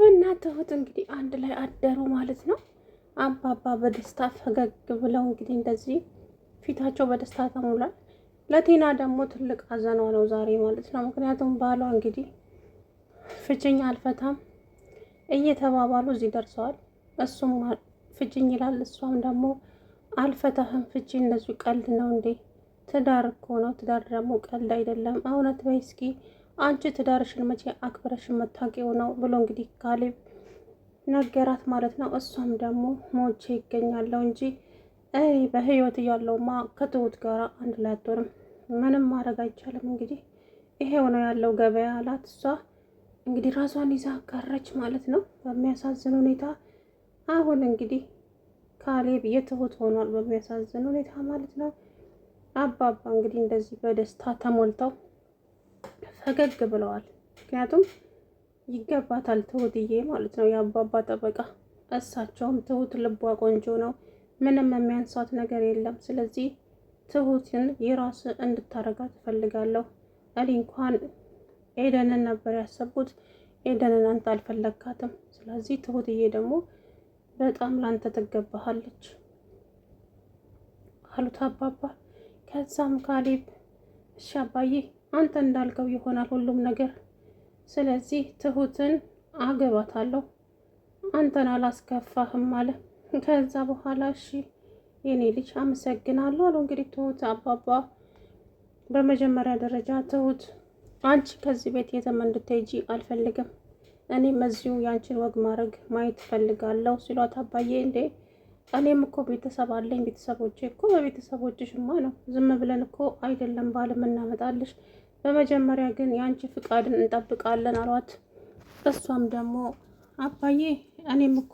ካሌብና ትሁት እንግዲህ አንድ ላይ አደሩ ማለት ነው። አባባ በደስታ ፈገግ ብለው እንግዲህ እንደዚህ ፊታቸው በደስታ ተሞሏል። ለቲና ደግሞ ትልቅ ሀዘኗ ነው ዛሬ ማለት ነው። ምክንያቱም ባሏ እንግዲህ ፍችኝ አልፈታም እየተባባሉ እዚህ ደርሰዋል። እሱም ፍችኝ ይላል፣ እሷም ደግሞ አልፈታህም ፍቺ እንደዚሁ ቀልድ ነው እንዴ? ትዳር እኮ ነው። ትዳር ደግሞ ቀልድ አይደለም። እውነት በይ እስኪ አንቺ ትዳርሽን መቼ አክብረሽ መታቂው ነው ብሎ እንግዲህ ካሌብ ነገራት ማለት ነው። እሷም ደግሞ ሞቼ ይገኛለሁ እንጂ እኔ በህይወት እያለሁማ ከትሁት ጋር አንድ ላይ አትሆንም፣ ምንም ማድረግ አይቻልም። እንግዲህ ይሄው ነው ያለው ገበያ አላት። እሷ እንግዲህ ራሷን ይዛ ቀረች ማለት ነው በሚያሳዝን ሁኔታ። አሁን እንግዲህ ካሌብ የትሁት ሆኗል በሚያሳዝን ሁኔታ ማለት ነው። አባባ እንግዲህ እንደዚህ በደስታ ተሞልተው ፈገግ ብለዋል። ምክንያቱም ይገባታል ትሁትዬ ማለት ነው የአባባ ጠበቃ። እሳቸውም ትሁት ልቧ ቆንጆ ነው፣ ምንም የሚያንሳት ነገር የለም። ስለዚህ ትሁትን የራስ እንድታረጋት ትፈልጋለሁ። እኔ እንኳን ኤደንን ነበር ያሰብኩት፣ ኤደንን አንተ አልፈለግካትም። ስለዚህ ትሁትዬ ደግሞ በጣም ላንተ ትገባሃለች አሉት አባባ። ከዛም ካሌብ እሺ አባዬ አንተ እንዳልከው ይሆናል ሁሉም ነገር። ስለዚህ ትሁትን አገባታለሁ፣ አንተን አላስከፋህም አለ። ከዛ በኋላ እሺ የኔ ልጅ አመሰግናለሁ አሉ። እንግዲህ ትሁት አባባ በመጀመሪያ ደረጃ ትሁት አንቺ ከዚህ ቤት የትም እንድትሄጂ አልፈልግም፣ እኔም እዚሁ ያንቺን ወግ ማድረግ ማየት እፈልጋለሁ ሲሏት፣ አባዬ እንዴ እኔም እኮ ቤተሰብ አለኝ፣ ቤተሰቦቼ እኮ በቤተሰቦችሽማ ነው፣ ዝም ብለን እኮ አይደለም ባል የምናመጣልሽ፣ በመጀመሪያ ግን የአንቺ ፍቃድን እንጠብቃለን አሏት። እሷም ደግሞ አባዬ እኔም እኮ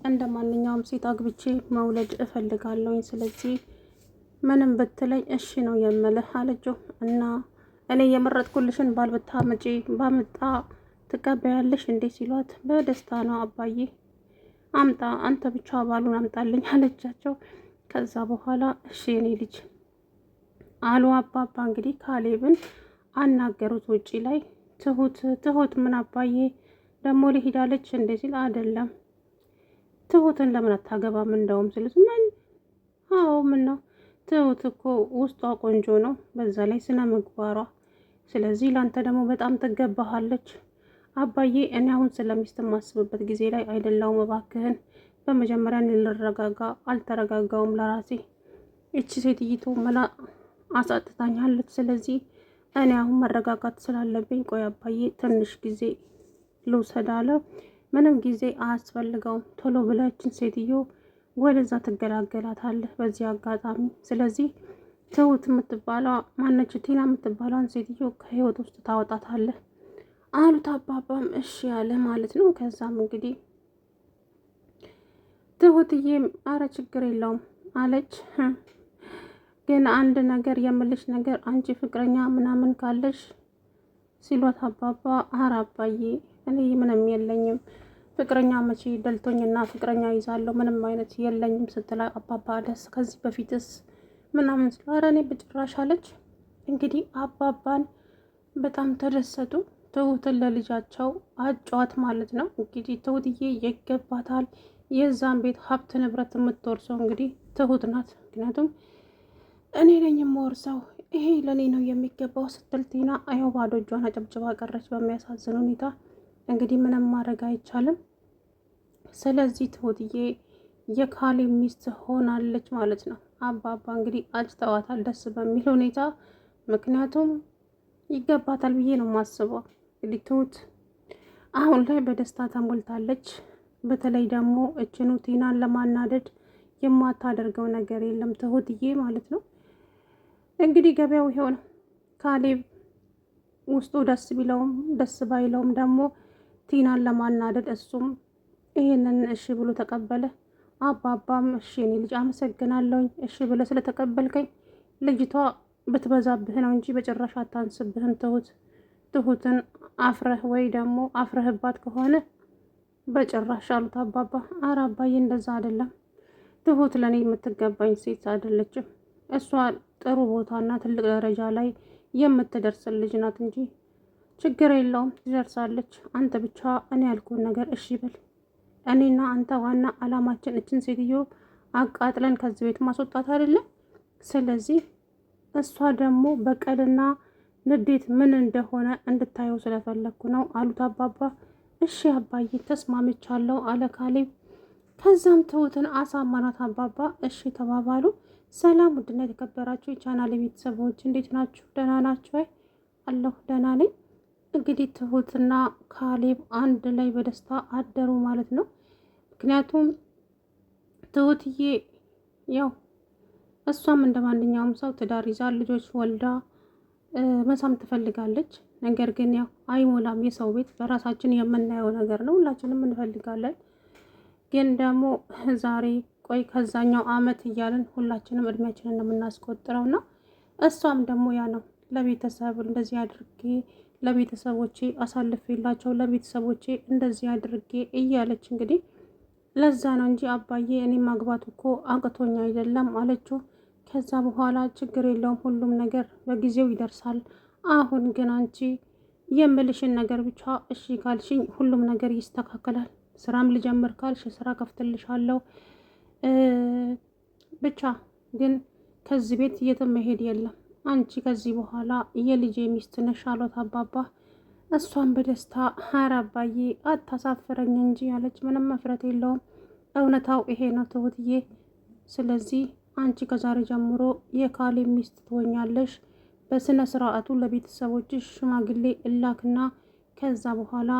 እንደ ማንኛውም ሴት አግብቼ መውለድ እፈልጋለሁኝ፣ ስለዚህ ምንም ብትለኝ እሺ ነው የምልህ አለችው። እና እኔ የመረጥኩልሽን ባል ብታመጪ ባመጣ ትቀበያለሽ እንዴ ሲሏት፣ በደስታ ነው አባዬ አምጣ፣ አንተ ብቻ ባሉን አምጣልኝ አለቻቸው። ከዛ በኋላ እሺ የኔ ልጅ አሉ አባባ። እንግዲህ ካሌብን አናገሩት ውጪ ላይ። ትሁት ምን አባዬ ደግሞ ሊሄዳለች እንዴ ሲል፣ አይደለም ትሁትን ለምን አታገባም እንደውም ሲሉት፣ ምን አዎ ምን ነው ትሁት እኮ ውስጧ ቆንጆ ነው፣ በዛ ላይ ስነ ምግባሯ፣ ስለዚህ ላንተ ደግሞ በጣም ትገባሃለች አባዬ። እኔ አሁን ስለሚስት የማስብበት ጊዜ ላይ አይደለሁም፣ እባክህን በመጀመሪያ ልረጋጋ፣ አልተረጋጋውም ለራሴ። እቺ ሴትይቱ መላ አሳጥታኛለች፣ ስለዚህ እኔ አሁን መረጋጋት ስላለብኝ ቆይ አባዬ ትንሽ ጊዜ ልውሰድ አለ። ምንም ጊዜ አያስፈልገውም፣ ቶሎ ብለችን ሴትዮ ወደዛ ትገላገላታለህ በዚህ አጋጣሚ። ስለዚህ ትሁት የምትባለው ማነች ቲና የምትባለውን ሴትዮ ከህይወት ውስጥ ታወጣታለህ አሉት አባባም እሺ ያለ ማለት ነው። ከዛም እንግዲህ ትሁትዬም አረ ችግር የለውም አለች። ግን አንድ ነገር የምልሽ ነገር አንቺ ፍቅረኛ ምናምን ካለሽ ሲሏት፣ አባባ አረ አባዬ እኔ ምንም የለኝም፣ ፍቅረኛ መቼ ደልቶኝና ፍቅረኛ ይዛለሁ ምንም አይነት የለኝም ስትላ፣ አባባ ደስ ከዚህ በፊትስ ምናምን ስለ አረ እኔ በጭራሽ አለች። እንግዲህ አባባን በጣም ተደሰቱ። ትሁትን ለልጃቸው አጫዋት ማለት ነው። እንግዲህ ትሁትዬ ይገባታል፣ የዛን ቤት ሀብት ንብረት የምትወርሰው እንግዲህ ትሁት ናት። ምክንያቱም እኔ ነኝ የምወርሰው፣ ይሄ ለእኔ ነው የሚገባው ስትል ቲና አየው ባዶ እጇን አጨብጭባ ቀረች በሚያሳዝን ሁኔታ። እንግዲህ ምንም ማድረግ አይቻልም። ስለዚህ ትሁትዬ የካሌብ ሚስት ሆናለች ማለት ነው። አባባ እንግዲህ አጭተዋታል ደስ በሚል ሁኔታ፣ ምክንያቱም ይገባታል ብዬ ነው የማስበው። እንግዲህ ትሁት አሁን ላይ በደስታ ተሞልታለች። በተለይ ደግሞ እችኑ ቲናን ለማናደድ የማታደርገው ነገር የለም ትሁትዬ ማለት ነው። እንግዲህ ገበያው ይሄው ነው። ካሌብ ውስጡ ደስ ቢለውም ደስ ባይለውም ደግሞ ቲናን ለማናደድ እሱም ይሄንን እሺ ብሎ ተቀበለ። አባባም እሺ እኔ ልጅ አመሰግናለሁኝ እሺ ብለ ስለተቀበልከኝ፣ ልጅቷ ብትበዛብህ ነው እንጂ በጭራሽ አታንስብህም። ትሁትን አፍረህ ወይ ደግሞ አፍረህባት ከሆነ በጭራሽ አሉት አባባ። ኧረ አባዬ እንደዛ አይደለም፣ ትሁት ለእኔ የምትገባኝ ሴት አይደለችም። እሷ ጥሩ ቦታና ትልቅ ደረጃ ላይ የምትደርስ ልጅ ናት እንጂ ችግር የለውም ትደርሳለች። አንተ ብቻ እኔ ያልኩን ነገር እሺ ብል። እኔና አንተ ዋና አላማችን እችን ሴትዮ አቃጥለን ከዚህ ቤት ማስወጣት አይደለም። ስለዚህ እሷ ደግሞ በቀልና ንዴት ምን እንደሆነ እንድታየው ስለፈለግኩ ነው አሉት አባባ። እሺ አባዬ ተስማምቻለሁ አለ ካሌብ። ከዛም ትሁትን አሳመናት አባባ። እሺ ተባባሉ። ሰላም ውድና የተከበራችሁ የቻናል ቤተሰቦች እንዴት ናችሁ? ደህና ናችሁ? አለሁ ደህና ነኝ። እንግዲህ ትሁትና ካሌብ አንድ ላይ በደስታ አደሩ ማለት ነው። ምክንያቱም ትሁትዬ ያው እሷም እንደ ማንኛውም ሰው ትዳር ይዛ ልጆች ወልዳ መሳም ትፈልጋለች። ነገር ግን ያው አይሞላም። የሰው ቤት በራሳችን የምናየው ነገር ነው። ሁላችንም እንፈልጋለን። ግን ደግሞ ዛሬ ቆይ ከዛኛው አመት እያለን ሁላችንም እድሜያችንን የምናስቆጥረው እና እሷም ደግሞ ያ ነው ለቤተሰብ እንደዚህ አድርጌ ለቤተሰቦቼ አሳልፌላቸው ለቤተሰቦቼ እንደዚህ አድርጌ እያለች እንግዲህ ለዛ ነው እንጂ አባዬ እኔ ማግባት እኮ አቅቶኝ አይደለም አለችው። ከዛ በኋላ ችግር የለውም ሁሉም ነገር በጊዜው ይደርሳል። አሁን ግን አንቺ የምልሽን ነገር ብቻ እሺ ካልሽኝ ሁሉም ነገር ይስተካከላል። ስራም ልጀምር ካልሽ ስራ ከፍትልሻለሁ። ብቻ ግን ከዚህ ቤት የትም መሄድ የለም። አንቺ ከዚህ በኋላ የልጄ ሚስት ነሽ አሏት አባባ። እሷን በደስታ ኧረ አባዬ አታሳፍረኝ እንጂ ያለች፣ ምንም መፍረት የለውም እውነታው ይሄ ነው ትሁትዬ። ስለዚህ አንቺ ከዛሬ ጀምሮ የካሌብ ሚስት ትሆኛለሽ። በስነ ስርዓቱ ለቤተሰቦችሽ ሽማግሌ እላክና ከዛ በኋላ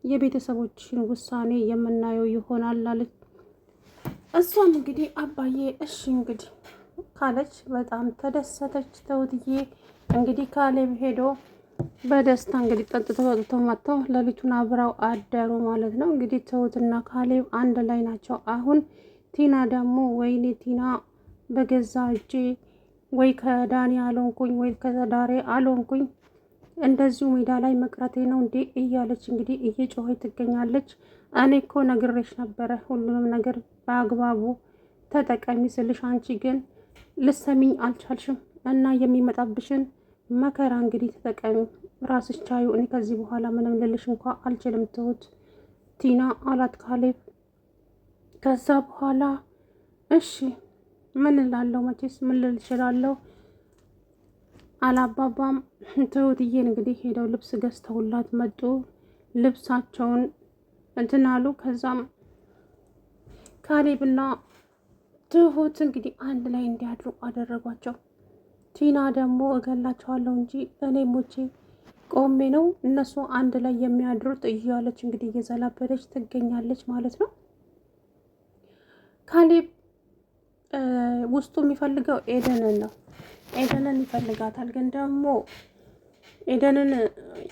የቤተሰቦችሽን ውሳኔ የምናየው ይሆናል አለች። እሷም እንግዲህ አባዬ እሺ እንግዲህ ካለች በጣም ተደሰተች ትሁትዬ። እንግዲህ ካሌብ ሄዶ በደስታ እንግዲህ ጠጥተው መጥተው ሌሊቱን አብረው አደሩ ማለት ነው። እንግዲህ ትሁትና ካሌብ አንድ ላይ ናቸው አሁን። ቲና ደግሞ ወይኔ ቲና በገዛ እጄ ወይ ከዳኒ አልሆንኩኝ ወይ ከዳሬ አልሆንኩኝ እንደዚሁ ሜዳ ላይ መቅረቴ ነው እንዴ እያለች እንግዲህ እየጮኸች ትገኛለች። እኔ እኮ ነግሬሽ ነበረ ሁሉንም ነገር በአግባቡ ተጠቀሚ ስልሽ አንቺ ግን ልሰሚኝ አልቻልሽም እና የሚመጣብሽን መከራ እንግዲህ ተጠቀሚ፣ ራስሽ ቻዩ። እኔ ከዚህ በኋላ ምንም ልልሽ እንኳ አልችልም ትሁት ቲና አላት ካሌብ። ከዛ በኋላ እሺ ምን እላለሁ መቼስ ምን ልል እችላለሁ አላባባም። ትሁትዬን እንግዲህ ሄደው ልብስ ገዝተውላት መጡ። ልብሳቸውን እንትን አሉ። ከዛም ካሌብና ትሁት እንግዲህ አንድ ላይ እንዲያድሩ አደረጓቸው። ቲና ደግሞ እገላቸዋለሁ እንጂ እኔ ሞቼ ቆሜ ነው እነሱ አንድ ላይ የሚያድሩት እያለች እንግዲህ እየዘላበደች ትገኛለች ማለት ነው። ካሌብ ውስጡ የሚፈልገው ኤደንን ነው። ኤደንን ይፈልጋታል። ግን ደግሞ ኤደንን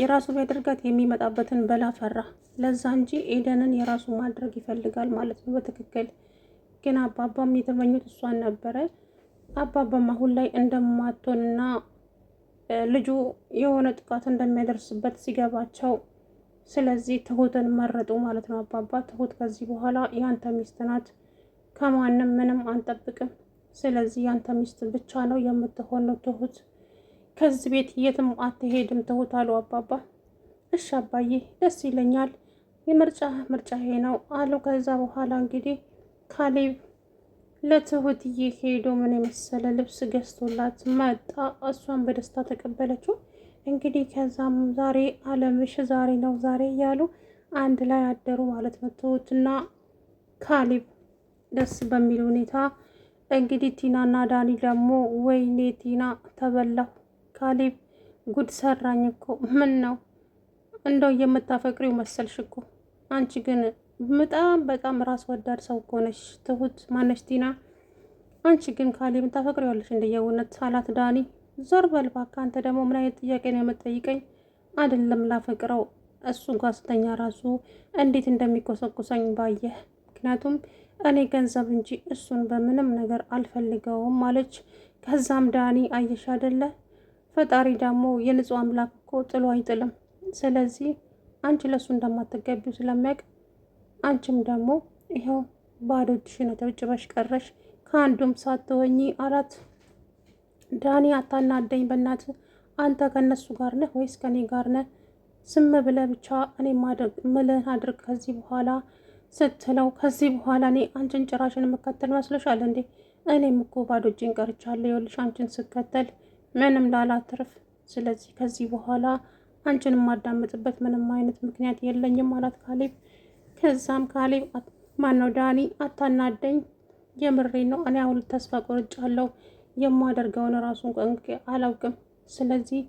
የራሱ ቢያደርጋት የሚመጣበትን በላ ፈራ። ለዛ እንጂ ኤደንን የራሱ ማድረግ ይፈልጋል ማለት ነው በትክክል። ግን አባባም የተመኙት እሷን ነበረ። አባባም አሁን ላይ እንደማትሆንና ልጁ የሆነ ጥቃት እንደሚያደርስበት ሲገባቸው፣ ስለዚህ ትሁትን መረጡ ማለት ነው አባባ። ትሁት ከዚህ በኋላ ያንተ ሚስት ናት፣ ከማንም ምንም አንጠብቅም። ስለዚህ ያንተ ሚስት ብቻ ነው የምትሆነው ትሁት፣ ከዚህ ቤት የትም አትሄድም ትሁት አሉ አባባ። እሺ አባዬ ደስ ይለኛል፣ ምርጫ ይሄ ነው አሉ። ከዛ በኋላ እንግዲህ ካሌብ ለትሁትዬ ሄዶ ምን የመሰለ ልብስ ገዝቶላት መጣ። እሷን በደስታ ተቀበለችው። እንግዲህ ከዛም ዛሬ አለምሽ ዛሬ ነው ዛሬ እያሉ አንድ ላይ አደሩ ማለት ነው ትሁትና ካሌብ ደስ በሚል ሁኔታ። እንግዲህ ቲናና ዳኒ ደግሞ ወይኔ ቲና ተበላሁ፣ ካሌብ ጉድ ሰራኝ እኮ። ምን ነው እንደው የምታፈቅሪው መሰልሽ እኮ አንቺ ግን በጣም ራስ ወዳድ ሰው እኮ ነሽ ትሁት። ማነሽ ቲና? አንቺ ግን ካሌብን ታፈቅሪዋለሽ እንደየእውነት አላት ዳኒ። ዞር በል እባክህ አንተ ደግሞ ምን አይነት ጥያቄ ነው የምትጠይቀኝ? አይደለም ላፈቅረው እሱ ጋር ስተኛ ራሱ እንዴት እንደሚኮሰኩሰኝ ባየህ። ምክንያቱም እኔ ገንዘብ እንጂ እሱን በምንም ነገር አልፈልገውም አለች። ከዛም ዳኒ አየሽ አይደለ ፈጣሪ ደግሞ የንጹህ አምላክ እኮ ጥሎ አይጥልም። ስለዚህ አንቺ ለሱ እንደማትገቢው ስለሚያውቅ አንቺም ደግሞ ይኸው ባዶ እጅሽን ተውጭበሽ ቀረሽ፣ ከአንዱም ሳትሆኚ አላት ዳኒ። አታናደኝ በእናትህ፣ አንተ ከነሱ ጋር ነህ ወይስ ከኔ ጋር ነህ? ዝም ብለህ ብቻ እኔ ምልህን አድርግ ከዚህ በኋላ ስትለው፣ ከዚህ በኋላ እኔ አንቺን ጭራሽን የምከተል መስሎሻል እንዴ? እኔም እኮ ባዶ እጄን ቀርቻለሁ። ይኸውልሽ አንቺን ስከተል ምንም ላላትርፍ። ስለዚህ ከዚህ በኋላ አንቺን የማዳምጥበት ምንም አይነት ምክንያት የለኝም አላት ካሌብ። ከዛም ካሌብ ማነው ዳኒ፣ አታናደኝ፣ የምሬን ነው። እኔ አሁን ተስፋ ቆርጫለሁ። የማደርገውን ራሱን ቀንቄ አላውቅም። ስለዚህ